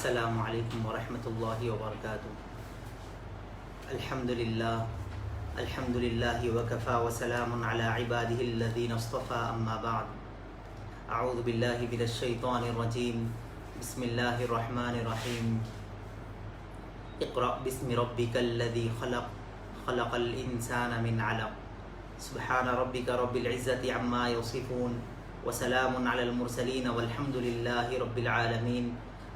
السلام علیکم ورحمۃ اللہ وبرکاتہ۔ الحمد للہ وکفا وسلام علی عبادہ الذین اصطفى اما بعد اعوذ باللہ من الشیطان الرجیم بسم اللہ الرحمن الرحیم اقرأ باسم ربک الذی خلق الانسان من علق سبحان ربک رب العزۃ عما یصفون وسلام علی المرسلین والحمد للہ رب العالمین۔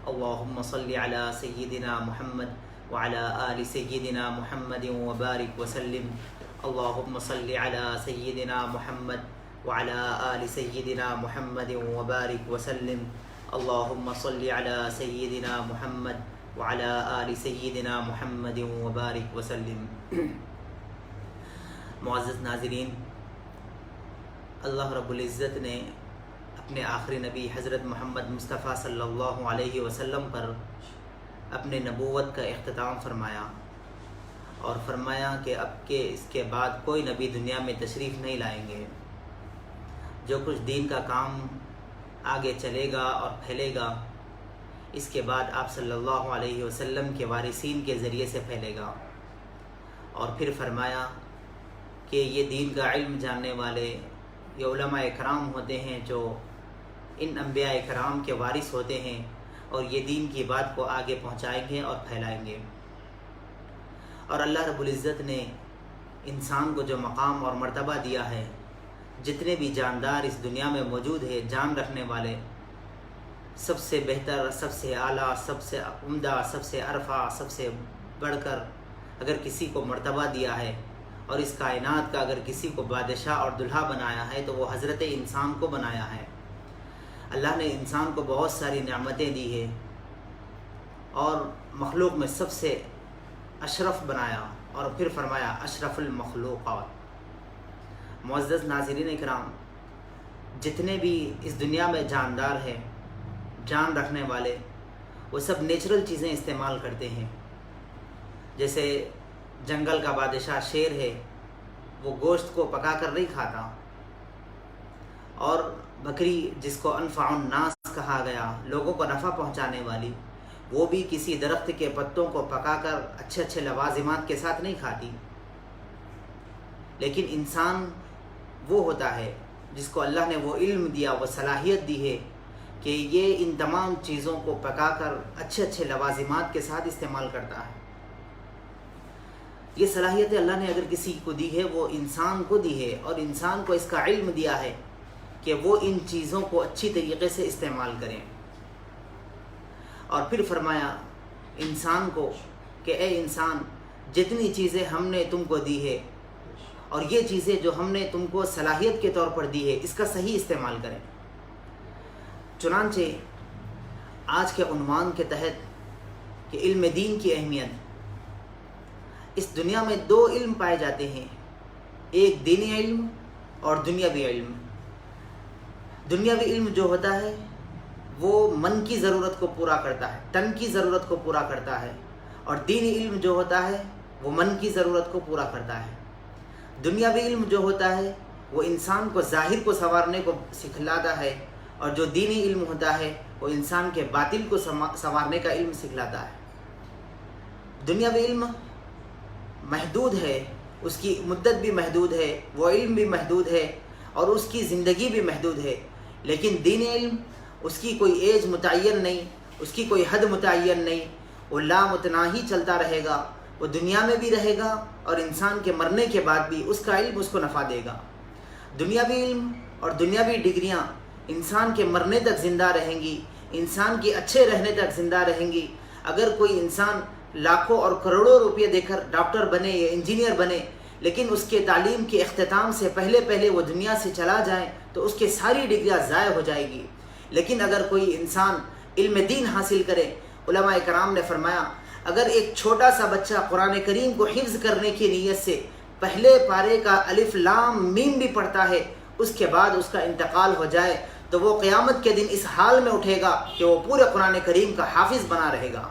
اللہم صلی علی سیدنا محمد وعلی آل سیدنا محمد وبارک وسلم۔ اللہم صلی علی سیدنا محمد وعلی آل سیدنا محمد وبارک وسلم۔ اللہم صلی علی سیدنا محمد وعلی آل سیدنا محمد وبارک وسلم۔ معزز ناظرین، اللہ رب العزت نے اپنے آخری نبی حضرت محمد مصطفیٰ صلی اللہ علیہ وسلم پر اپنے نبوت کا اختتام فرمایا اور فرمایا کہ اب کے اس کے بعد کوئی نبی دنیا میں تشریف نہیں لائیں گے۔ جو کچھ دین کا کام آگے چلے گا اور پھیلے گا اس کے بعد آپ صلی اللہ علیہ وسلم کے وارثین کے ذریعے سے پھیلے گا۔ اور پھر فرمایا کہ یہ دین کا علم جاننے والے یہ علماء اکرام ہوتے ہیں جو ان انبیاء اکرام کے وارث ہوتے ہیں اور یہ دین کی بات کو آگے پہنچائیں گے اور پھیلائیں گے۔ اور اللہ رب العزت نے انسان کو جو مقام اور مرتبہ دیا ہے، جتنے بھی جاندار اس دنیا میں موجود ہے، جان رکھنے والے، سب سے بہتر، سب سے اعلیٰ، سب سے عمدہ، سب سے عرفہ، سب سے بڑھ کر اگر کسی کو مرتبہ دیا ہے اور اس کائنات کا اگر کسی کو بادشاہ اور دلہا بنایا ہے تو وہ حضرت انسان کو بنایا ہے۔ اللہ نے انسان کو بہت ساری نعمتیں دی ہے اور مخلوق میں سب سے اشرف بنایا اور پھر فرمایا اشرف المخلوقات۔ معزز ناظرین اکرام، جتنے بھی اس دنیا میں جاندار ہیں، جان رکھنے والے، وہ سب نیچرل چیزیں استعمال کرتے ہیں۔ جیسے جنگل کا بادشاہ شیر ہے، وہ گوشت کو پکا کر نہیں کھاتا، اور بکری جس کو انفع الناس کہا گیا، لوگوں کو نفع پہنچانے والی، وہ بھی کسی درخت کے پتوں کو پکا کر اچھے اچھے لوازمات کے ساتھ نہیں کھاتی۔ لیکن انسان وہ ہوتا ہے جس کو اللہ نے وہ علم دیا، وہ صلاحیت دی ہے کہ یہ ان تمام چیزوں کو پکا کر اچھے اچھے لوازمات کے ساتھ استعمال کرتا ہے۔ یہ صلاحیت اللہ نے اگر کسی کو دی ہے وہ انسان کو دی ہے، اور انسان کو اس کا علم دیا ہے کہ وہ ان چیزوں کو اچھی طریقے سے استعمال کریں۔ اور پھر فرمایا انسان کو کہ اے انسان، جتنی چیزیں ہم نے تم کو دی ہے اور یہ چیزیں جو ہم نے تم کو صلاحیت کے طور پر دی ہے، اس کا صحیح استعمال کریں۔ چنانچہ آج کے عنوان کے تحت کہ علم دین کی اہمیت، اس دنیا میں دو علم پائے جاتے ہیں، ایک دینی علم اور دنیاوی علم۔ دنیاوی علم جو ہوتا ہے وہ من کی ضرورت کو پورا کرتا ہے، تن کی ضرورت کو پورا کرتا ہے، اور دینی علم جو ہوتا ہے وہ من کی ضرورت کو پورا کرتا ہے۔ دنیاوی علم جو ہوتا ہے وہ انسان کو ظاہر کو سنوارنے کو سکھلاتا ہے، اور جو دینی علم ہوتا ہے وہ انسان کے باطل کو سنوارنے کا علم سکھلاتا ہے۔ دنیاوی علم محدود ہے، اس کی مدت بھی محدود ہے، وہ علم بھی محدود ہے، اور اس کی زندگی بھی محدود ہے۔ لیکن دینی علم، اس کی کوئی ایج متعین نہیں، اس کی کوئی حد متعین نہیں، وہ لامتناہی چلتا رہے گا، وہ دنیا میں بھی رہے گا اور انسان کے مرنے کے بعد بھی اس کا علم اس کو نفع دے گا۔ دنیاوی علم اور دنیاوی ڈگریاں انسان کے مرنے تک زندہ رہیں گی، انسان کے اچھے رہنے تک زندہ رہیں گی۔ اگر کوئی انسان لاکھوں اور کروڑوں روپے دے کر ڈاکٹر بنے یا انجینئر بنے، لیکن اس کے تعلیم کے اختتام سے پہلے وہ دنیا سے چلا جائے تو اس کے ساری ڈگریاں ضائع ہو جائے گی۔ لیکن اگر کوئی انسان علم دین حاصل کرے، علماء کرام نے فرمایا اگر ایک چھوٹا سا بچہ قرآن کریم کو حفظ کرنے کی نیت سے پہلے پارے کا الف لام میم بھی پڑھتا ہے، اس کے بعد اس کا انتقال ہو جائے تو وہ قیامت کے دن اس حال میں اٹھے گا کہ وہ پورے قرآن کریم کا حافظ بنا رہے گا۔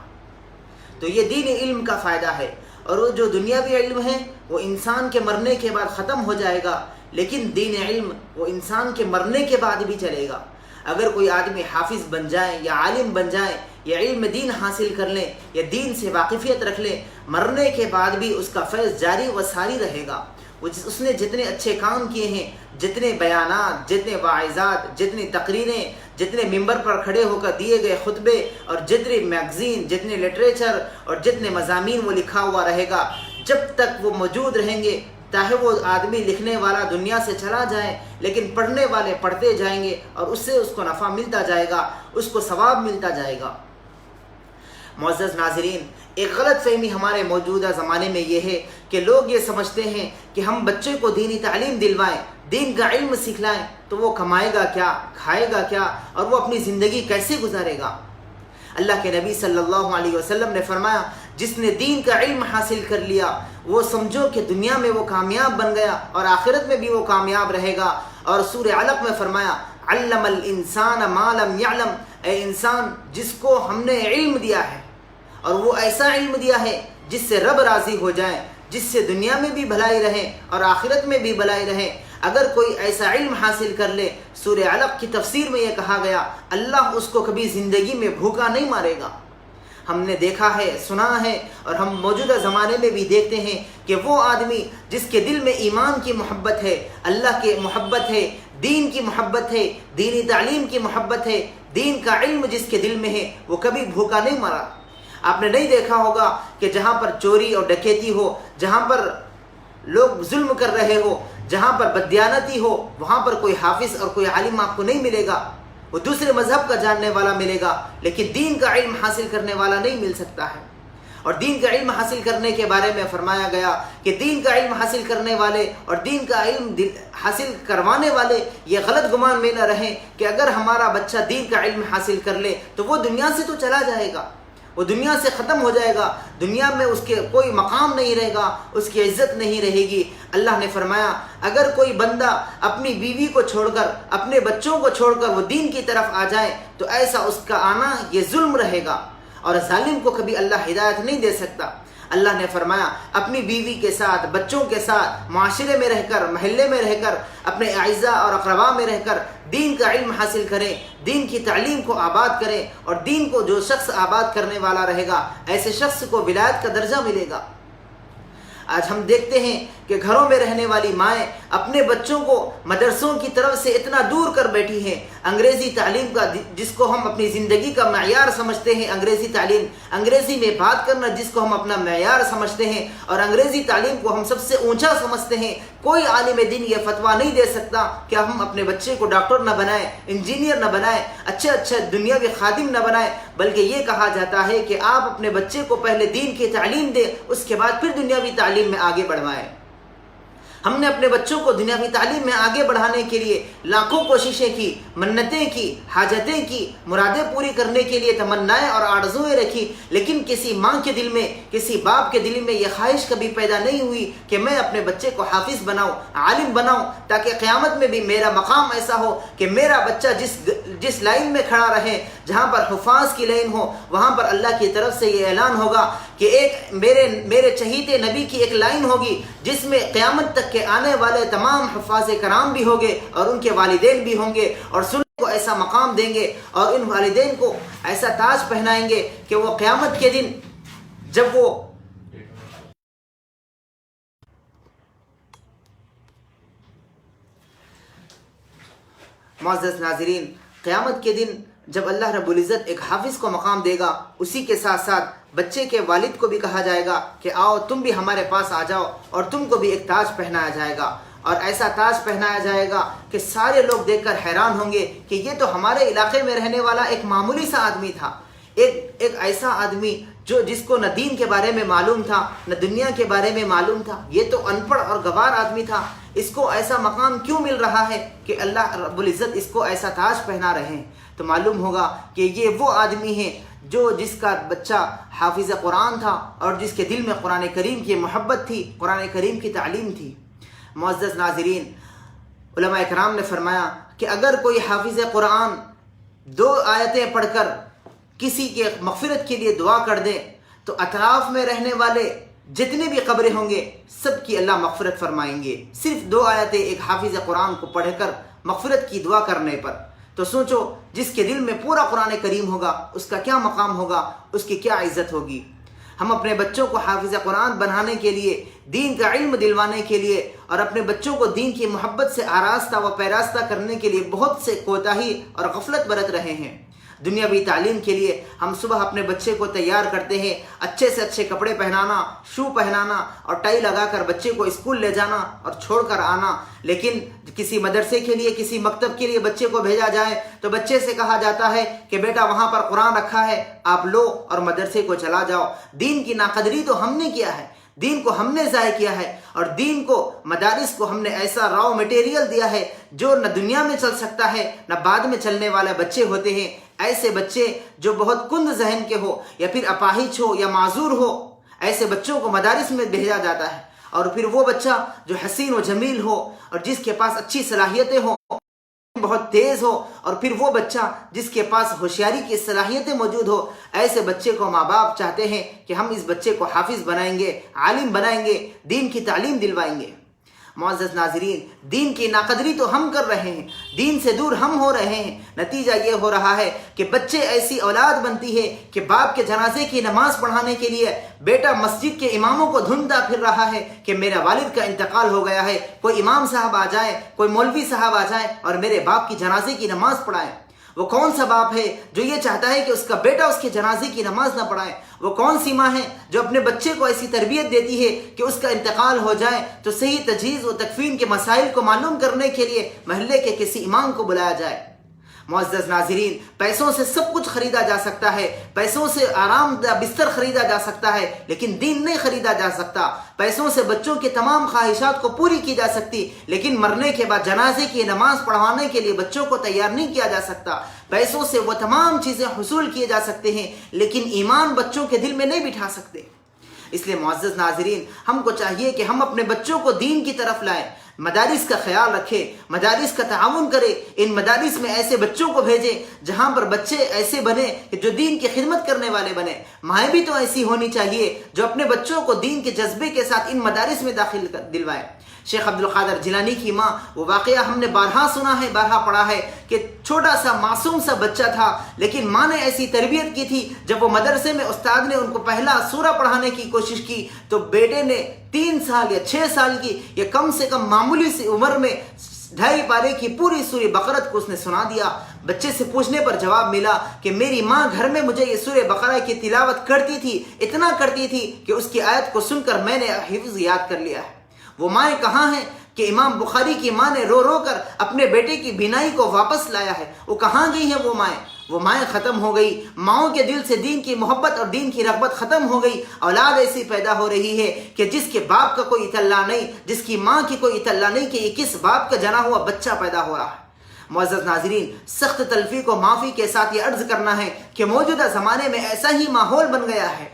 تو یہ دین علم کا فائدہ ہے، اور وہ جو دنیاوی علم ہے وہ انسان کے مرنے کے بعد ختم ہو جائے گا، لیکن دین علم وہ انسان کے مرنے کے بعد بھی چلے گا۔ اگر کوئی آدمی حافظ بن جائے یا عالم بن جائے یا علم دین حاصل کر لیں یا دین سے واقفیت رکھ لیں، مرنے کے بعد بھی اس کا فیض جاری و ساری رہے گا۔ اس نے جتنے اچھے کام کیے ہیں، جتنے بیانات، جتنے واعظات، جتنی تقریریں، جتنے ممبر پر کھڑے ہو کر دیے گئے خطبے اور جتنے میگزین، جتنے لٹریچر اور جتنے مضامین وہ لکھا ہوا رہے گا، جب تک وہ موجود رہیں گے، چاہے وہ آدمی لکھنے والا دنیا سے چلا جائے لیکن پڑھنے والے پڑھتے جائیں گے اور اس سے اس کو نفع ملتا جائے گا، اس کو ثواب ملتا جائے گا۔ معزز ناظرین، ایک غلط فہمی ہمارے موجودہ زمانے میں یہ ہے کہ لوگ یہ سمجھتے ہیں کہ ہم بچے کو دینی تعلیم دلوائیں، دین کا علم سکھلائیں تو وہ کمائے گا کیا، کھائے گا کیا، اور وہ اپنی زندگی کیسے گزارے گا۔ اللہ کے نبی صلی اللہ علیہ وسلم نے فرمایا، جس نے دین کا علم حاصل کر لیا وہ سمجھو کہ دنیا میں وہ کامیاب بن گیا اور آخرت میں بھی وہ کامیاب رہے گا۔ اور سورہ علق میں فرمایا، علم الانسان ما لم یعلم، اے انسان جس کو ہم نے علم دیا ہے اور وہ ایسا علم دیا ہے جس سے رب راضی ہو جائے، جس سے دنیا میں بھی بھلائی رہے اور آخرت میں بھی بھلائی رہے۔ اگر کوئی ایسا علم حاصل کر لے، سورہ علق کی تفسیر میں یہ کہا گیا، اللہ اس کو کبھی زندگی میں بھوکا نہیں مارے گا۔ ہم نے دیکھا ہے، سنا ہے، اور ہم موجودہ زمانے میں بھی دیکھتے ہیں کہ وہ آدمی جس کے دل میں ایمان کی محبت ہے، اللہ کی محبت ہے، دین کی محبت ہے، دینی تعلیم کی محبت ہے، دین کا علم جس کے دل میں ہے، وہ کبھی بھوکا نہیں مرا۔ آپ نے نہیں دیکھا ہوگا کہ جہاں پر چوری اور ڈکیتی ہو، جہاں پر لوگ ظلم کر رہے ہو، جہاں پر بددیانتی ہو، وہاں پر کوئی حافظ اور کوئی عالم آپ کو نہیں ملے گا، وہ دوسرے مذہب کا جاننے والا ملے گا، لیکن دین کا علم حاصل کرنے والا نہیں مل سکتا ہے۔ اور دین کا علم حاصل کرنے کے بارے میں فرمایا گیا کہ دین کا علم حاصل کرنے والے اور دین کا علم حاصل کروانے والے یہ غلط گمان میں نہ رہیں کہ اگر ہمارا بچہ دین کا علم حاصل کر لے تو وہ دنیا سے تو چلا جائے گا، وہ دنیا سے ختم ہو جائے گا، دنیا میں اس کے کوئی مقام نہیں رہے گا، اس کی عزت نہیں رہے گی۔ اللہ نے فرمایا، اگر کوئی بندہ اپنی بیوی کو چھوڑ کر، اپنے بچوں کو چھوڑ کر وہ دین کی طرف آ جائے تو ایسا اس کا آنا یہ ظلم رہے گا، اور ظالم کو کبھی اللہ ہدایت نہیں دے سکتا۔ اللہ نے فرمایا، اپنی بیوی کے ساتھ، بچوں کے ساتھ، معاشرے میں رہ کر، محلے میں رہ کر، اپنے اعزاء اور اقرباء میں رہ کر دین کا علم حاصل کریں، دین کی تعلیم کو آباد کریں، اور دین کو جو شخص آباد کرنے والا رہے گا ایسے شخص کو ولایت کا درجہ ملے گا۔ آج ہم دیکھتے ہیں کہ گھروں میں رہنے والی مائیں اپنے بچوں کو مدرسوں کی طرف سے اتنا دور کر بیٹھی ہیں۔ انگریزی تعلیم کا، جس کو ہم اپنی زندگی کا معیار سمجھتے ہیں، انگریزی تعلیم، انگریزی میں بات کرنا جس کو ہم اپنا معیار سمجھتے ہیں اور انگریزی تعلیم کو ہم سب سے اونچا سمجھتے ہیں، کوئی عالم دین یہ فتویٰ نہیں دے سکتا کہ ہم اپنے بچے کو ڈاکٹر نہ بنائیں، انجینئر نہ بنائیں، اچھے دنیاوی خادم نہ بنائیں، بلکہ یہ کہا جاتا ہے کہ آپ اپنے بچے کو پہلے دین کی تعلیم دیں، اس کے بعد پھر دنیاوی تعلیم میں آگے بڑھوائیں۔ ہم نے اپنے بچوں کو دنیاوی تعلیم میں آگے بڑھانے کے لیے لاکھوں کوششیں کی، منتیں کی، حاجتیں کی، مرادیں پوری کرنے کے لیے تمنائیں اور آرزوئیں رکھی، لیکن کسی ماں کے دل میں، کسی باپ کے دل میں یہ خواہش کبھی پیدا نہیں ہوئی کہ میں اپنے بچے کو حافظ بناؤں، عالم بناؤں، تاکہ قیامت میں بھی میرا مقام ایسا ہو کہ میرا بچہ جس لائن میں کھڑا رہے، جہاں پر حفاظ کی لائن ہو، وہاں پر اللہ کی طرف سے یہ اعلان ہوگا کہ ایک میرے چہیتے نبی کی ایک لائن ہوگی جس میں قیامت تک کے آنے والے تمام حفاظ کرام بھی ہوں گے اور ان کے والدین بھی ہوں گے، اور سننے کو ایسا مقام دیں گے اور ان والدین کو ایسا تاج پہنائیں گے کہ وہ قیامت کے دن جب وہ معزز ناظرین، قیامت کے دن جب اللہ رب العزت ایک حافظ کو مقام دے گا، اسی کے ساتھ ساتھ بچے کے والد کو بھی کہا جائے گا کہ آؤ تم بھی ہمارے پاس آ جاؤ، اور تم کو بھی ایک تاج پہنایا جائے گا، اور ایسا تاج پہنایا جائے گا کہ سارے لوگ دیکھ کر حیران ہوں گے کہ یہ تو ہمارے علاقے میں رہنے والا ایک معمولی سا آدمی تھا، ایک ایسا آدمی جس کو نہ دین کے بارے میں معلوم تھا، نہ دنیا کے بارے میں معلوم تھا، یہ تو ان پڑھ اور گوار آدمی تھا، اس کو ایسا مقام کیوں مل رہا ہے کہ اللہ رب العزت اس کو ایسا تاج پہنا رہے ہیں؟ تو معلوم ہوگا کہ یہ وہ آدمی ہیں جس کا بچہ حافظ قرآن تھا اور جس کے دل میں قرآن کریم کی محبت تھی، قرآن کریم کی تعلیم تھی۔ معزز ناظرین، علماء کرام نے فرمایا کہ اگر کوئی حافظ قرآن 2 آیتیں پڑھ کر کسی کے مغفرت کے لیے دعا کر دیں تو اطراف میں رہنے والے جتنے بھی قبریں ہوں گے سب کی اللہ مغفرت فرمائیں گے، صرف 2 آیتیں ایک حافظ قرآن کو پڑھ کر مغفرت کی دعا کرنے پر۔ تو سوچو جس کے دل میں پورا قرآن کریم ہوگا اس کا کیا مقام ہوگا، اس کی کیا عزت ہوگی۔ ہم اپنے بچوں کو حافظ قرآن بنانے کے لیے، دین کا علم دلوانے کے لیے اور اپنے بچوں کو دین کی محبت سے آراستہ و پیراستہ کرنے کے لیے بہت سے کوتاہی اور غفلت برت رہے ہیں۔ دنیاوی تعلیم کے لیے ہم صبح اپنے بچے کو تیار کرتے ہیں، اچھے سے اچھے کپڑے پہنانا، شو پہنانا اور ٹائی لگا کر بچے کو اسکول لے جانا اور چھوڑ کر آنا، لیکن کسی مدرسے کے لیے، کسی مکتب کے لیے بچے کو بھیجا جائے تو بچے سے کہا جاتا ہے کہ بیٹا وہاں پر قرآن رکھا ہے، آپ لو اور مدرسے کو چلا جاؤ۔ دین کی ناقدری تو ہم نے کیا ہے، دین کو ہم نے ضائع کیا ہے، اور دین کو، مدارس کو ہم نے ایسا راؤ میٹیریل دیا ہے جو نہ دنیا میں چل سکتا ہے نہ بعد میں چلنے والے بچے ہوتے ہیں۔ ایسے بچے جو بہت کند ذہن کے ہو یا پھر اپاہج ہو یا معذور ہو، ایسے بچوں کو مدارس میں بھیجا جاتا ہے، اور پھر وہ بچہ جو حسین و جمیل ہو اور جس کے پاس اچھی صلاحیتیں ہوں، بہت تیز ہو، اور پھر وہ بچہ جس کے پاس ہوشیاری کی صلاحیتیں موجود ہو، ایسے بچے کو ماں باپ چاہتے ہیں کہ ہم اس بچے کو حافظ بنائیں گے، عالم بنائیں گے، دین کی تعلیم دلوائیں گے۔ معزز ناظرین، دین کی ناقدری تو ہم کر رہے ہیں، دین سے دور ہم ہو رہے ہیں۔ نتیجہ یہ ہو رہا ہے کہ بچے ایسی اولاد بنتی ہے کہ باپ کے جنازے کی نماز پڑھانے کے لیے بیٹا مسجد کے اماموں کو ڈھونڈتا پھر رہا ہے کہ میرا والد کا انتقال ہو گیا ہے، کوئی امام صاحب آ جائے، کوئی مولوی صاحب آ جائے اور میرے باپ کی جنازے کی نماز پڑھائے۔ وہ کون سا باپ ہے جو یہ چاہتا ہے کہ اس کا بیٹا اس کے جنازے کی نماز نہ پڑھائے؟ وہ کون سی ماں ہے جو اپنے بچے کو ایسی تربیت دیتی ہے کہ اس کا انتقال ہو جائے تو صحیح تجہیز و تکفین کے مسائل کو معلوم کرنے کے لیے محلے کے کسی امام کو بلایا جائے؟ معزز ناظرین، پیسوں سے سب کچھ خریدا جا سکتا ہے، پیسوں سے آرام دہ بستر خریدا جا سکتا ہے، لیکن دین نہیں خریدا جا سکتا۔ پیسوں سے بچوں کی تمام خواہشات کو پوری کی جا سکتی، لیکن مرنے کے بعد جنازے کی نماز پڑھوانے کے لیے بچوں کو تیار نہیں کیا جا سکتا۔ پیسوں سے وہ تمام چیزیں حصول کیے جا سکتے ہیں، لیکن ایمان بچوں کے دل میں نہیں بٹھا سکتے۔ اس لیے معزز ناظرین، ہم کو چاہیے کہ ہم اپنے بچوں کو دین کی طرف لائیں، مدارس کا خیال رکھیں، مدارس کا تعاون کریں، ان مدارس میں ایسے بچوں کو بھیجیں جہاں پر بچے ایسے بنے کہ جو دین کی خدمت کرنے والے بنے۔ مائیں بھی تو ایسی ہونی چاہیے جو اپنے بچوں کو دین کے جذبے کے ساتھ ان مدارس میں داخل دلوائیں۔ شیخ عبد القادر جیلانی کی ماں، وہ واقعہ ہم نے بارہا سنا ہے، بارہا پڑھا ہے کہ چھوٹا سا معصوم سا بچہ تھا، لیکن ماں نے ایسی تربیت کی تھی، جب وہ مدرسے میں استاد نے ان کو پہلا سورہ پڑھانے کی کوشش کی تو بیٹے نے 3 سال یا 6 سال کی یا کم سے کم معمولی سی عمر میں 2.5 پارے کی پوری سورہ بقرہ کو اس نے سنا دیا۔ بچے سے پوچھنے پر جواب ملا کہ میری ماں گھر میں مجھے یہ سورہ بقرہ کی تلاوت کرتی تھی، اتنا کرتی تھی کہ اس کی آیت کو سن کر میں نے حفظ یاد کر لیا ہے۔ وہ مائیں کہاں ہیں کہ امام بخاری کی ماں نے رو رو کر اپنے بیٹے کی بینائی کو واپس لایا ہے؟ وہ کہاں گئی ہیں وہ مائیں؟ وہ مائیں ختم ہو گئی، ماؤں کے دل سے دین کی محبت اور دین کی رغبت ختم ہو گئی۔ اولاد ایسی پیدا ہو رہی ہے کہ جس کے باپ کا کوئی اطلاع نہیں، جس کی ماں کی کوئی اطلاع نہیں کہ یہ کس باپ کا جنا ہوا بچہ پیدا ہو رہا ہے۔ معزز ناظرین، سخت تلفی کو معافی کے ساتھ یہ عرض کرنا ہے کہ موجودہ زمانے میں ایسا ہی ماحول بن گیا ہے،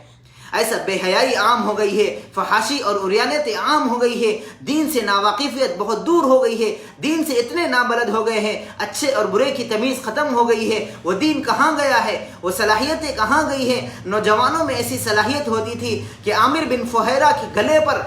ایسا بے حیائی عام ہو گئی ہے، فحاشی اور عریانت عام ہو گئی ہے، دین سے ناواقفیت بہت دور ہو گئی ہے، دین سے اتنے نابلد ہو گئے ہیں، اچھے اور برے کی تمیز ختم ہو گئی ہے۔ وہ دین کہاں گیا ہے؟ وہ صلاحیتیں کہاں گئی ہیں؟ نوجوانوں میں ایسی صلاحیت ہوتی تھی کہ عامر بن فہیرہ کے گلے پر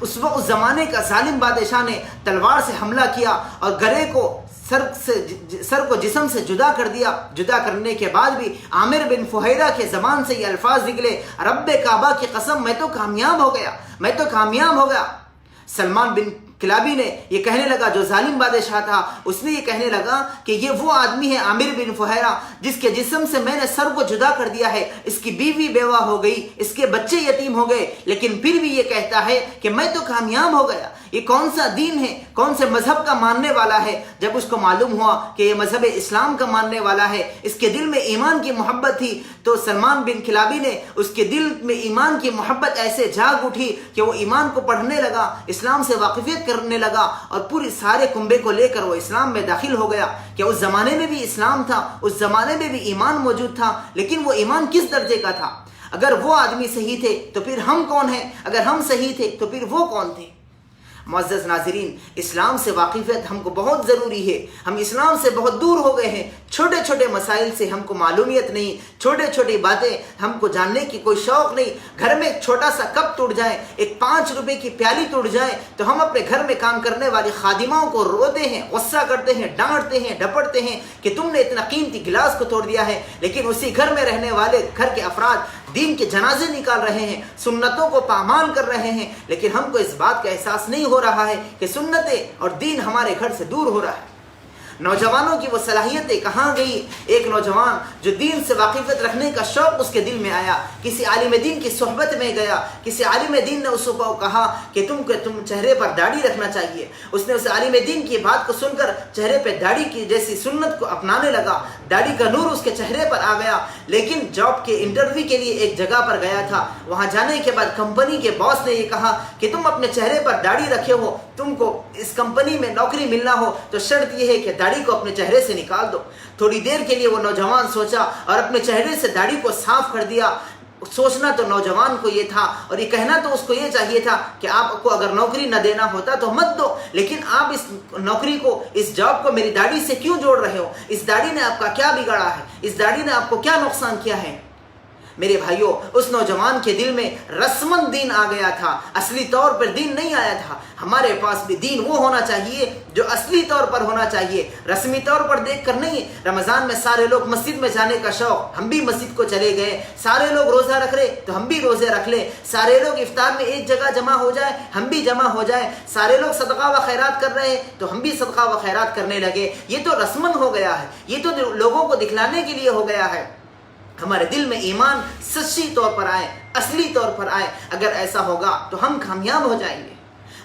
اس زمانے کا ظالم بادشاہ نے تلوار سے حملہ کیا اور گلے کو سر کو جسم سے جدا کر دیا۔ جدا کرنے کے بعد بھی عامر بن فہیرہ کے زبان سے یہ الفاظ نکلے، رب کعبہ کی قسم میں تو کامیاب ہو گیا، میں تو کامیاب ہو گیا۔ سلمان بن کلابی نے یہ کہنے لگا، جو ظالم بادشاہ تھا، اس نے یہ کہنے لگا کہ یہ وہ آدمی ہے عامر بن فہیرہ جس کے جسم سے میں نے سر کو جدا کر دیا ہے، اس کی بیوی بیوہ ہو گئی، اس کے بچے یتیم ہو گئے، لیکن پھر بھی یہ کہتا ہے کہ میں تو کامیاب ہو گیا۔ یہ کون سا دین ہے؟ کون سے مذہب کا ماننے والا ہے؟ جب اس کو معلوم ہوا کہ یہ مذہب اسلام کا ماننے والا ہے، اس کے دل میں ایمان کی محبت تھی، تو سلمان بن کلابی نے اس کے دل میں ایمان کی محبت ایسے جاگ اٹھی کہ وہ ایمان کو پڑھنے لگا، اسلام سے واقفیت کرنے لگا اور پوری سارے کنبے کو لے کر وہ اسلام میں داخل ہو گیا۔ کہ اس زمانے میں بھی اسلام تھا، اس زمانے میں بھی ایمان موجود تھا، لیکن وہ ایمان کس درجے کا تھا؟ اگر وہ آدمی صحیح تھے تو پھر ہم کون ہیں؟ اگر ہم صحیح تھے تو پھر وہ کون تھے؟ معزز ناظرین، اسلام سے واقفیت ہم کو بہت ضروری ہے۔ ہم اسلام سے بہت دور ہو گئے ہیں، چھوٹے چھوٹے مسائل سے ہم کو معلومیت نہیں، چھوٹے چھوٹی باتیں ہم کو جاننے کی کوئی شوق نہیں۔ گھر میں ایک چھوٹا سا کپ ٹوٹ جائے، ایک 5 روپے کی پیالی ٹوٹ جائے تو ہم اپنے گھر میں کام کرنے والی خادماؤں کو روتے ہیں، غصہ کرتے ہیں، ڈانٹتے ہیں، ڈپٹتے ہیں کہ تم نے اتنا قیمتی گلاس کو توڑ دیا ہے۔ لیکن اسی گھر میں رہنے والے گھر کے افراد دین کے جنازے نکال رہے ہیں، سنتوں کو پامال کر رہے ہیں، لیکن ہم کو اس بات کا احساس نہیں ہو رہا ہے کہ سنتیں اور دین ہمارے گھر سے دور ہو رہا ہے۔ نوجوانوں کی وہ صلاحیتیں کہاں گئی؟ ایک نوجوان جو دین سے واقفیت رکھنے کا شوق اس کے دل میں آیا، کسی عالم دین کی صحبت میں گیا، کسی عالم دین نے اس کو کہا کہ تم چہرے پر داڑھی رکھنا چاہیے۔ اس نے اس عالم دین کی بات کو سن کر چہرے پہ داڑھی کی جیسی سنت کو اپنانے لگا، داڑھی کا نور اس کے چہرے پر آ گیا۔ لیکن جاب کے انٹرویو کے لیے ایک جگہ پر گیا تھا، وہاں جانے کے بعد کمپنی کے باس نے یہ کہا کہ تم اپنے چہرے پر داڑھی رکھے ہو، تم کو اس کمپنی میں نوکری ملنا ہو تو شرط یہ ہے کہ داڑھی کو اپنے چہرے سے نکال دو۔ تھوڑی دیر کے لیے وہ نوجوان سوچا اور اپنے چہرے سے داڑھی کو صاف کر دیا۔ سوچنا تو نوجوان کو یہ تھا اور یہ کہنا تو اس کو یہ چاہیے تھا کہ آپ کو اگر نوکری نہ دینا ہوتا تو مت دو، لیکن آپ اس نوکری کو، اس جاب کو میری داڑھی سے کیوں جوڑ رہے ہو؟ اس داڑھی نے آپ کا کیا بگاڑا ہے؟ اس داڑھی نے آپ کو کیا نقصان کیا ہے؟ میرے بھائیوں، اس نوجوان کے دل میں رسمن دین آ گیا تھا، اصلی طور پر دین نہیں آیا تھا۔ ہمارے پاس بھی دین وہ ہونا چاہیے جو اصلی طور پر ہونا چاہیے، رسمی طور پر دیکھ کر نہیں۔ رمضان میں سارے لوگ مسجد میں جانے کا شوق، ہم بھی مسجد کو چلے گئے۔ سارے لوگ روزہ رکھ رہے تو ہم بھی روزے رکھ لیں۔ سارے لوگ افطار میں ایک جگہ جمع ہو جائے، ہم بھی جمع ہو جائے۔ سارے لوگ صدقہ و خیرات کر رہے ہیں تو ہم بھی صدقہ و خیرات کرنے لگے۔ یہ تو رسمن ہو گیا ہے، یہ تو لوگوں کو دکھلانے کے لیے ہو گیا ہے۔ ہمارے دل میں ایمان سچی طور پر آئے، اصلی طور پر آئے، اگر ایسا ہوگا تو ہم کامیاب ہو جائیں گے۔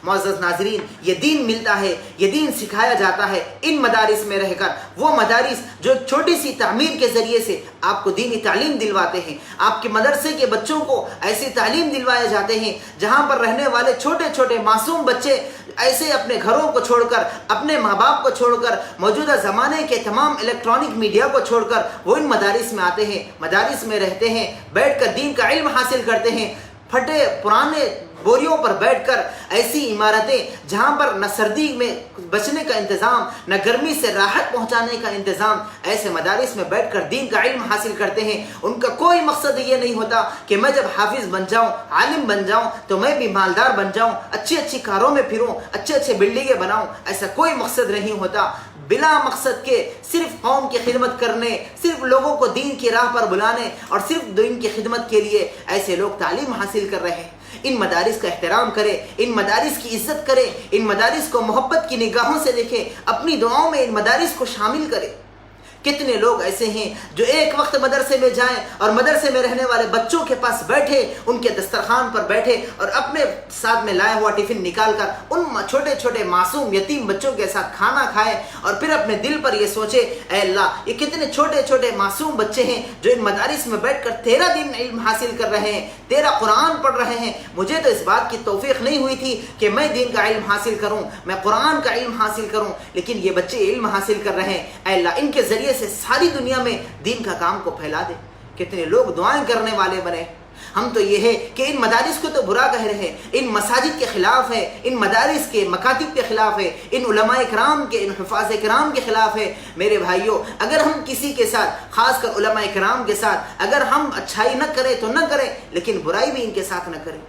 معزز ناظرین، یہ دین ملتا ہے، یہ دین سکھایا جاتا ہے ان مدارس میں رہ کر۔ وہ مدارس جو چھوٹی سی تعمیر کے ذریعے سے آپ کو دینی تعلیم دلواتے ہیں، آپ کے مدرسے کے بچوں کو ایسی تعلیم دلوائے جاتے ہیں جہاں پر رہنے والے چھوٹے چھوٹے معصوم بچے ایسے اپنے گھروں کو چھوڑ کر، اپنے ماں باپ کو چھوڑ کر، موجودہ زمانے کے تمام الیکٹرانک میڈیا کو چھوڑ کر وہ ان مدارس میں آتے ہیں، مدارس میں رہتے ہیں، بیٹھ کر دین کا علم حاصل کرتے ہیں۔ پھٹے پرانے بوریوں پر بیٹھ کر ایسی عمارتیں جہاں پر نہ سردی میں بچنے کا انتظام، نہ گرمی سے راحت پہنچانے کا انتظام، ایسے مدارس میں بیٹھ کر دین کا علم حاصل کرتے ہیں۔ ان کا کوئی مقصد یہ نہیں ہوتا کہ میں جب حافظ بن جاؤں، عالم بن جاؤں تو میں بھی مالدار بن جاؤں، اچھی اچھی کاروں میں پھروں، اچھے اچھے بلڈنگیں بناؤں۔ ایسا کوئی مقصد نہیں ہوتا۔ بلا مقصد کے صرف قوم کی خدمت کرنے، صرف لوگوں کو دین کی راہ پر بلانے اور صرف دین کی خدمت کے لیے ایسے لوگ تعلیم حاصل کر رہے ہیں۔ ان مدارس کا احترام کریں، ان مدارس کی عزت کریں، ان مدارس کو محبت کی نگاہوں سے دیکھیں، اپنی دعاؤں میں ان مدارس کو شامل کریں۔ کتنے لوگ ایسے ہیں جو ایک وقت مدرسے میں جائیں اور مدرسے میں رہنے والے بچوں کے پاس بیٹھے، ان کے دسترخوان پر بیٹھے اور اپنے ساتھ میں لایا ہوا ٹفن نکال کر ان چھوٹے چھوٹے معصوم یتیم بچوں کے ساتھ کھانا کھائے اور پھر اپنے دل پر یہ سوچے، اے اللہ، یہ کتنے چھوٹے چھوٹے معصوم بچے ہیں جو ان مدارس میں بیٹھ کر تیرا دین علم حاصل کر رہے ہیں، تیرا قرآن پڑھ رہے ہیں۔ مجھے تو اس بات کی توفیق نہیں ہوئی تھی کہ میں دین کا علم حاصل کروں، میں قرآن کا علم حاصل کروں، لیکن یہ بچے علم حاصل کر رہے ہیں۔ اے اللہ، ان کے ذریعے سے ساری دنیا میں دین کا کام کو پھیلا دے۔ کتنے لوگ دعائیں کرنے والے بنے۔ ہم تو یہ ہے کہ ان مدارس کو تو برا کہہ رہے ہیں، ان مساجد کے خلاف ہے، ان مدارس کے مکاتب کے خلاف ہے، ان علماء کرام کے، ان حفاظ کرام کے خلاف ہے۔ میرے بھائیوں، اگر ہم کسی کے ساتھ، خاص کر علماء کرام کے ساتھ، اگر ہم اچھائی نہ کریں تو نہ کریں، لیکن برائی بھی ان کے ساتھ نہ کریں۔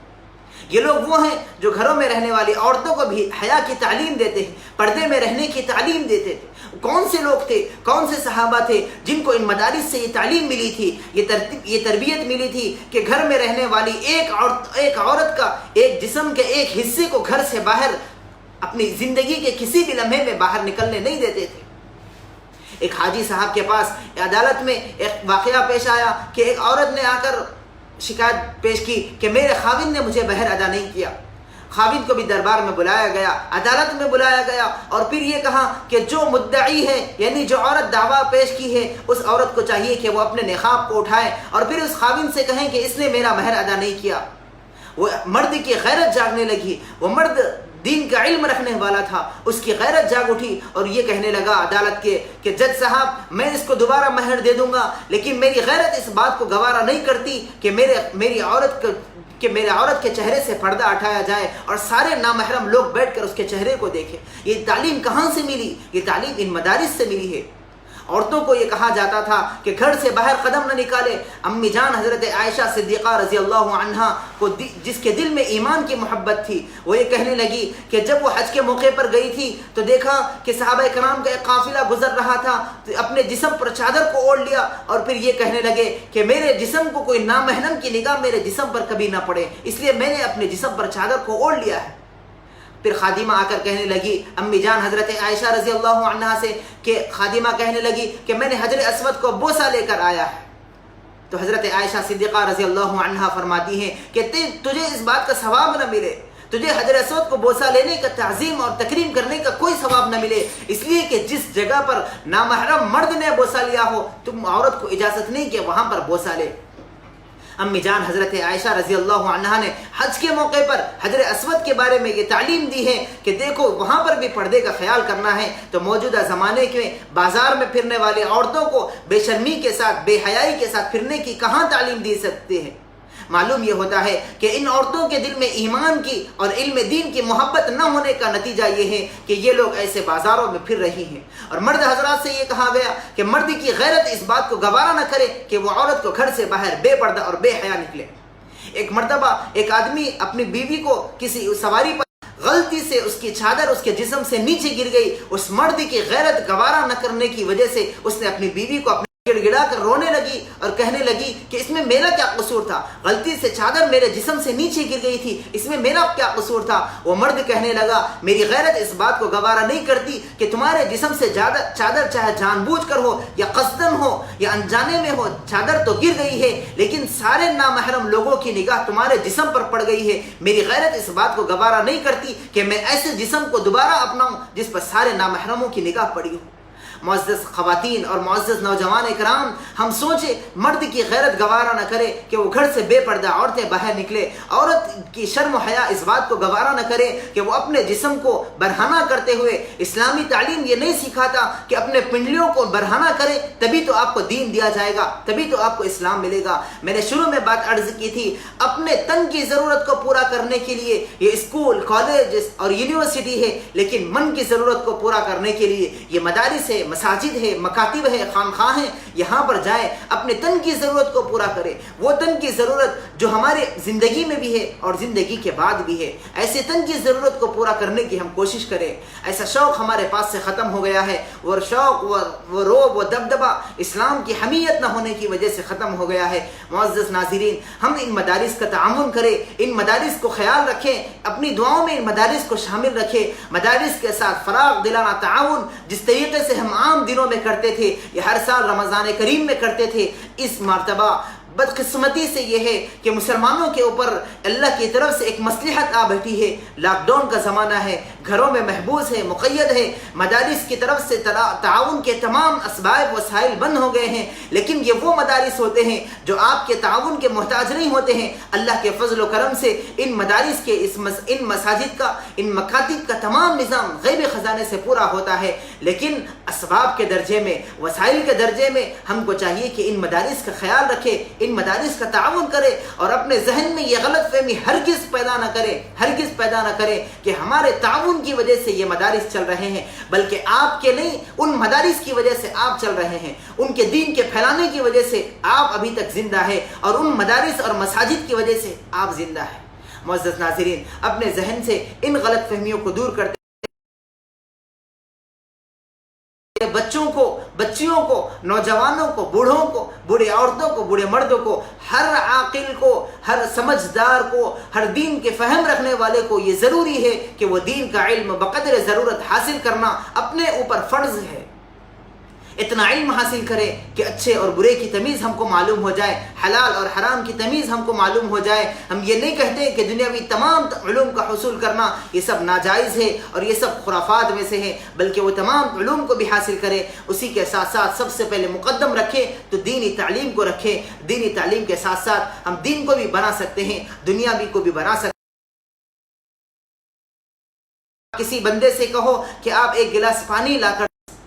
یہ لوگ وہ ہیں جو گھروں میں رہنے والی عورتوں کو بھی حیا کی تعلیم دیتے ہیں، پردے میں رہنے کی تعلیم دیتے تھے۔ کون سے لوگ تھے، کون سے صحابہ تھے جن کو ان مدارس سے یہ تعلیم ملی تھی، یہ تربیت ملی تھی کہ گھر میں رہنے والی ایک عورت کا ایک جسم کے ایک حصے کو گھر سے باہر اپنی زندگی کے کسی بھی لمحے میں باہر نکلنے نہیں دیتے تھے۔ ایک حاجی صاحب کے پاس عدالت میں ایک واقعہ پیش آیا کہ ایک عورت نے آ کر شکایت پیش کی کہ میرے خاوند نے مجھے مہر ادا نہیں کیا۔ خاوند کو بھی دربار میں بلایا گیا، عدالت میں بلایا گیا، اور پھر یہ کہا کہ جو مدعی ہے، یعنی جو عورت دعویٰ پیش کی ہے، اس عورت کو چاہیے کہ وہ اپنے نقاب کو اٹھائے اور پھر اس خاوند سے کہیں کہ اس نے میرا مہر ادا نہیں کیا۔ وہ مرد کی غیرت جاگنے لگی، وہ مرد دین کا علم رکھنے والا تھا، اس کی غیرت جاگ اٹھی اور یہ کہنے لگا عدالت کے کہ جج صاحب، میں اس کو دوبارہ مہر دے دوں گا، لیکن میری غیرت اس بات کو گوارا نہیں کرتی کہ میری عورت کہ میرے عورت کے چہرے سے پردہ اٹھایا جائے اور سارے نامحرم لوگ بیٹھ کر اس کے چہرے کو دیکھیں۔ یہ تعلیم کہاں سے ملی؟ یہ تعلیم ان مدارس سے ملی ہے۔ عورتوں کو یہ کہا جاتا تھا کہ گھر سے باہر قدم نہ نکالے۔ امی جان حضرت عائشہ صدیقہ رضی اللہ عنہا کو جس کے دل میں ایمان کی محبت تھی، وہ یہ کہنے لگی کہ جب وہ حج کے موقع پر گئی تھی تو دیکھا کہ صحابہ کرام کا ایک قافلہ گزر رہا تھا، تو اپنے جسم پر چادر کو اوڑھ لیا اور پھر یہ کہنے لگے کہ میرے جسم کو کوئی نامحرم کی نگاہ میرے جسم پر کبھی نہ پڑے، اس لیے میں نے اپنے جسم پر چادر کو اوڑھ لیا ہے۔ پھر خادمہ آ کر کہنے لگی امی جان حضرت عائشہ رضی اللہ عنہا سے کہ خادمہ کہنے لگی کہ میں نے حجر اسود کو بوسہ لے کر آیا ہے۔ تو حضرت عائشہ صدیقہ رضی اللہ عنہا فرماتی ہیں کہ تجھے اس بات کا ثواب نہ ملے، تجھے حجر اسود کو بوسہ لینے کا تعظیم اور تکریم کرنے کا کوئی ثواب نہ ملے، اس لیے کہ جس جگہ پر نامحرم مرد نے بوسہ لیا ہو تم عورت کو اجازت نہیں کہ وہاں پر بوسہ لے۔ امی جان حضرت عائشہ رضی اللہ عنہا نے حج کے موقع پر حجر اسود کے بارے میں یہ تعلیم دی ہے کہ دیکھو وہاں پر بھی پردے کا خیال کرنا ہے۔ تو موجودہ زمانے کے بازار میں پھرنے والے عورتوں کو بے شرمی کے ساتھ، بے حیائی کے ساتھ پھرنے کی کہاں تعلیم دی سکتے ہیں؟ معلوم یہ ہوتا ہے کہ ان عورتوں کے دل میں ایمان کی اور علم دین کی محبت نہ ہونے کا نتیجہ یہ ہے کہ یہ لوگ ایسے بازاروں میں پھر رہی ہیں۔ اور مرد حضرات سے یہ کہا گیا کہ مرد کی غیرت اس بات کو گوارا نہ کرے کہ وہ عورت کو گھر سے باہر بے پردہ اور بے حیا نکلے۔ ایک مرتبہ ایک آدمی اپنی بیوی کو کسی سواری پر غلطی سے اس کی چادر اس کے جسم سے نیچے گر گئی، اس مرد کی غیرت گوارا نہ کرنے کی وجہ سے اس نے اپنی بیوی کو گڑ گڑا کر رونے لگی اور کہنے لگی کہ اس میں میرا کیا قصور تھا، غلطی سے چادر میرے جسم سے نیچے گر گئی تھی، اس میں میرا کیا قصور تھا۔ وہ مرد کہنے لگا میری غیرت اس بات کو گوارا نہیں کرتی کہ تمہارے جسم سے چادر چاہے جان بوجھ کر ہو یا قصدن ہو یا انجانے میں ہو، چادر تو گر گئی ہے لیکن سارے نامحرم لوگوں کی نگاہ تمہارے جسم پر پڑ گئی ہے۔ میری غیرت اس بات کو گوارا نہیں کرتی کہ میں ایسے جسم کو دوبارہ اپناؤں جس پر سارے نامحرموں کی نگاہ پڑی ہو۔ معزز خواتین اور معزز نوجوان اکرام، ہم سوچے مرد کی غیرت گوارا نہ کرے کہ وہ گھر سے بے پردہ عورتیں باہر نکلے، عورت کی شرم و حیا اس بات کو گوارا نہ کرے کہ وہ اپنے جسم کو برہنہ کرتے ہوئے، اسلامی تعلیم یہ نہیں سکھاتا کہ اپنے پنڈلیوں کو برہنہ کرے تبھی تو آپ کو دین دیا جائے گا، تبھی تو آپ کو اسلام ملے گا۔ میں نے شروع میں بات عرض کی تھی، اپنے تن کی ضرورت کو پورا کرنے کے لیے یہ اسکول، کالج اور یونیورسٹی ہے، لیکن من کی ضرورت کو پورا کرنے کے لیے یہ مدارس ہے، مساجد ہے، مکاتب ہے، خانقاہ ہیں، یہاں پر جائیں، اپنے تن کی ضرورت کو پورا کریں، وہ تن کی ضرورت جو ہمارے زندگی میں بھی ہے اور زندگی کے بعد بھی ہے، ایسے تن کی ضرورت کو پورا کرنے کی ہم کوشش کریں۔ ایسا شوق ہمارے پاس سے ختم ہو گیا ہے، وہ شوق، وہ روب، وہ دبدبہ اسلام کی حمیت نہ ہونے کی وجہ سے ختم ہو گیا ہے۔ معزز ناظرین، ہم ان مدارس کا تعاون کریں، ان مدارس کو خیال رکھیں، اپنی دعاؤں میں ان مدارس کو شامل رکھیں، مدارس کے ساتھ فراغ دلانہ تعاون جس طریقے سے ہم عام دنوں میں کرتے تھے، یہ ہر سال رمضان کریم میں کرتے تھے، اس مرتبہ بدقسمتی سے یہ ہے کہ مسلمانوں کے اوپر اللہ کی طرف سے ایک مصلحت آ بیٹھی ہے، لاک ڈاؤن کا زمانہ ہے، گھروں میں محبوس ہے، مقید ہے، مدارس کی طرف سے تعاون کے تمام اسباب وسائل بند ہو گئے ہیں، لیکن یہ وہ مدارس ہوتے ہیں جو آپ کے تعاون کے محتاج نہیں ہوتے ہیں۔ اللہ کے فضل و کرم سے ان مدارس کے ان مساجد کا، ان مکاتب کا تمام نظام غیبی خزانے سے پورا ہوتا ہے، لیکن اسباب کے درجے میں، وسائل کے درجے میں ہم کو چاہیے کہ ان مدارس کا خیال رکھے، ان مدارس کا تعاون کرے اور اپنے ذہن میں یہ غلط فہمی ہرگز پیدا نہ کرے کہ ہمارے تعاون کی وجہ سے یہ مدارس چل رہے ہیں، بلکہ آپ کے نہیں، ان مدارس کی وجہ سے آپ چل رہے ہیں، ان کے دین کے پھیلانے کی وجہ سے آپ ابھی تک زندہ ہے اور ان مدارس اور مساجد کی وجہ سے آپ زندہ ہیں۔ معزز ناظرین، اپنے ذہن سے ان غلط فہمیوں کو دور کرتے بچوں کو، بچیوں کو، نوجوانوں کو، بوڑھوں کو، بوڑھی عورتوں کو، بوڑھے مردوں کو، ہر عاقل کو، ہر سمجھدار کو، ہر دین کے فہم رکھنے والے کو یہ ضروری ہے کہ وہ دین کا علم بقدر ضرورت حاصل کرنا اپنے اوپر فرض ہے۔ اتنا علم حاصل کرے کہ اچھے اور برے کی تمیز ہم کو معلوم ہو جائے، حلال اور حرام کی تمیز ہم کو معلوم ہو جائے۔ ہم یہ نہیں کہتے کہ دنیاوی تمام علوم کا حصول کرنا یہ سب ناجائز ہے اور یہ سب خرافات میں سے ہے، بلکہ وہ تمام علوم کو بھی حاصل کرے، اسی کے ساتھ ساتھ سب سے پہلے مقدم رکھے تو دینی تعلیم کو رکھے۔ دینی تعلیم کے ساتھ ساتھ ہم دین کو بھی بنا سکتے ہیں، دنیاوی کو بھی بنا سکتے ہیں۔ کسی بندے سے کہو کہ آپ ایک گلاس پانی لا کر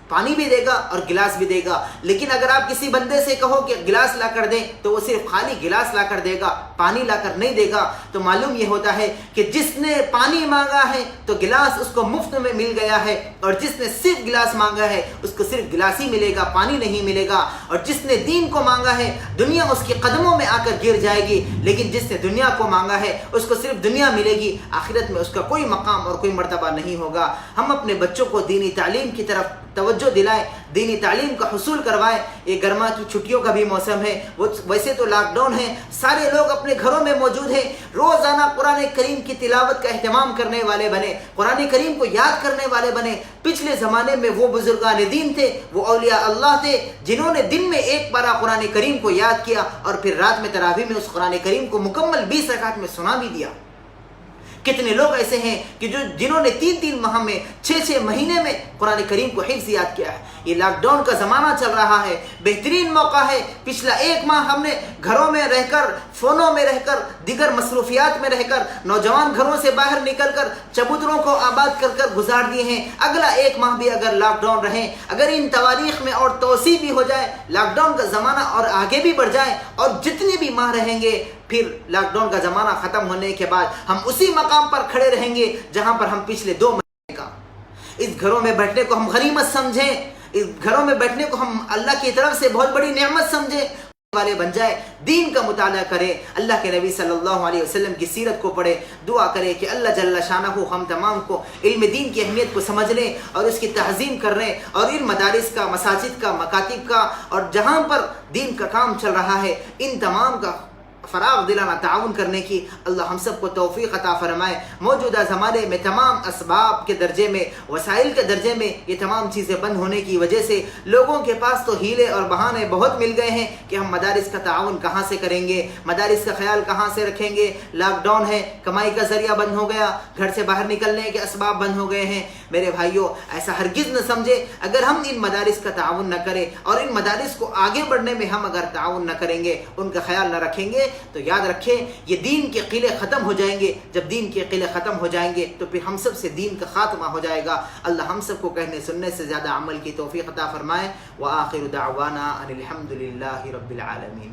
پانی بھی دے گا اور گلاس بھی دے گا. لیکن اگر آپ کسی بندے سے کہو کہ گلاس لا کر دیں تو وہ صرف خالی گلاس لا کر دے گا, پانی لا کر نہیں دے گا. تو معلوم یہ ہوتا ہے کہ جس نے پانی مانگا ہے تو گلاس اس کو مفت میں مل گیا ہے, اور جس نے صرف گلاس مانگا ہے اس کو صرف گلاس ہی ملے گا, پانی نہیں ملے گا. اور جس نے دین کو مانگا ہے دنیا اس کے قدموں میں آ کر گر جائے گی, لیکن جس نے دنیا کو مانگا ہے اس کو صرف دنیا ملے گی, آخرت میں اس کا کوئی مقام اور کوئی مرتبہ نہیں ہوگا. ہم اپنے بچوں کو دینی تعلیم کی طرف توجہ دلائیں, دینی تعلیم کا حصول کروائیں. یہ گرما کی چھٹیوں کا بھی موسم ہے, ویسے تو لاک ڈاؤن ہے, سارے لوگ اپنے گھروں میں موجود ہیں. روزانہ قرآن کریم کی تلاوت کا اہتمام کرنے والے بنے, قرآن کریم کو یاد کرنے والے بنے. پچھلے زمانے میں وہ بزرگان دین تھے, وہ اولیاء اللہ تھے جنہوں نے دن میں ایک بار قرآن کریم کو یاد کیا اور پھر رات میں تراویح میں اس قرآن کریم کو مکمل 20 رکعت میں سنا بھی دیا. کتنے لوگ ایسے ہیں کہ جنہوں نے 3 ماہ میں 6 مہینے میں قرآن کریم کو حفظ یاد کیا ہے. یہ لاک ڈاؤن کا زمانہ چل رہا ہے, بہترین موقع ہے. پچھلا 1 ماہ ہم نے گھروں میں رہ کر, فونوں میں رہ کر, دیگر مصروفیات میں رہ کر, نوجوان گھروں سے باہر نکل کر چبوتروں کو آباد کر کر گزار دیے ہیں. اگلا 1 ماہ بھی اگر لاک ڈاؤن رہے, اگر ان تواریخ میں اور توسیع بھی ہو جائے, لاک ڈاؤن کا زمانہ اور آگے بھی بڑھ جائے, اور جتنے بھی ماہ رہیں گے, پھر لاک ڈاؤن کا زمانہ ختم ہونے کے بعد ہم اسی مقام پر کھڑے رہیں گے جہاں پر ہم پچھلے 2 مہینے کا. اس گھروں میں بیٹھنے کو ہم غنیمت سمجھیں, اس گھروں میں بیٹھنے کو ہم اللہ کی طرف سے بہت بڑی نعمت سمجھیں والے بن جائے. دین کا مطالعہ کرے, اللہ کے نبی صلی اللہ علیہ وسلم کی سیرت کو پڑھے, دعا کرے کہ اللہ جل شانہ ہم تمام کو علم دین کی اہمیت کو سمجھنے اور اس کی تعظیم کرنے, اور ان مدارس کا, مساجد کا, مکاتب کا, اور جہاں پر دین کا کام چل رہا ہے ان تمام کا فراغ دلانہ تعاون کرنے کی اللہ ہم سب کو توفیق عطا فرمائے. موجودہ زمانے میں تمام اسباب کے درجے میں, وسائل کے درجے میں یہ تمام چیزیں بند ہونے کی وجہ سے لوگوں کے پاس تو ہیلے اور بہانے بہت مل گئے ہیں کہ ہم مدارس کا تعاون کہاں سے کریں گے, مدارس کا خیال کہاں سے رکھیں گے. لاک ڈاؤن ہے, کمائی کا ذریعہ بند ہو گیا, گھر سے باہر نکلنے کے اسباب بند ہو گئے ہیں. میرے بھائیوں, ایسا ہرگز نہ سمجھے اگر ہم ان مدارس کا تعاون نہ کریں اور ان مدارس کو آگے بڑھنے میں ہم اگر تعاون نہ کریں گے, ان کا خیال نہ رکھیں گے, تو یاد رکھیں یہ دین کے قلعے ختم ہو جائیں گے. جب دین کے قلعے ختم ہو جائیں گے تو پھر ہم سب سے دین کا خاتمہ ہو جائے گا. اللہ ہم سب کو کہنے سننے سے زیادہ عمل کی توفیق عطا فرمائے. وآخر دعوانا ان الحمد للہ رب العالمین.